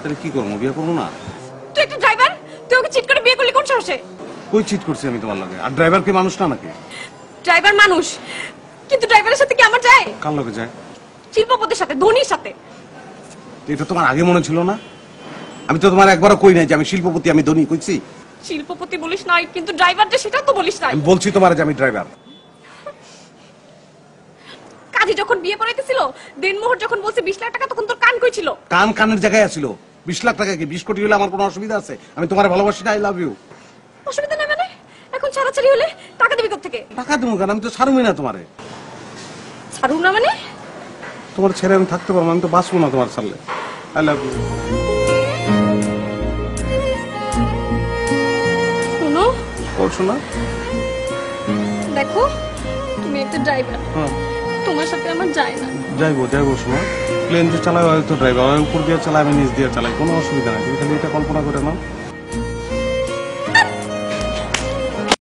তাহলে কি করবো, বিয়ে করবো না? তুই একটা ড্রাইভার, তুই ওকে চিট করে বিয়ে করলি কোন সাহসে? কই চিট করছি আমি তোমার লাগে? আর ড্রাইভার কি মানুষ না নাকি? ড্রাইভার মানুষ, কিন্তু ড্রাইভারের সাথে কি আমার যায়? কার লোকে যায়? শিল্পপতির সাথে, ধোনির সাথে। এটা তোমার আগে মনে ছিল না? আমি তো তোমার একবারও কই নাই যে আমি শিল্পপতি, আমি ধনী, কইছি? শিল্পপতি বলিস নাই, কিন্তু ড্রাইভার যে সেটা তো বলিস নাই। আমি বলছি তোমার যে আমি ড্রাইভার। কাজী যখন বিয়ে পড়াইতেছিল, দিনমোহর যখন বলছে 20 লাখ টাকা, তখন তোর কান কই ছিল? কান কানের জায়গায় আছিল। 20 লাখ টাকা কি 20 কোটি হলে আমার কোনো অসুবিধা আছে? আমি তোমার ভালোবাসি না, আই লাভ ইউ। অসুবিধা নাই মানে? এখন ছাড়াছাড়ি হলে টাকা দিবি কোথা থেকে? টাকা দেবো কেন? আমি তো ছাড়বই না তোমারে। ছাড়ুম না মানে? তোমার ছেড়ে আমি থাকতে পারবো না, আমি তো বাঁচবো না তোমার ছাড়লে। I love you. শোনো, বলছো না? দেখো তুমি একটা ড্রাইভার, হ্যাঁ তোমার সাথে আমার যায় না। যাইবো যাইবো, শোনো, প্লেন যে চালায় হয়তো ড্রাইভার, উপর দিয়ে চালায় আমি নিচ দিয়ে চালাই, কোনো অসুবিধা নাই। তুমি খালি এটা কল্পনা করে নাও।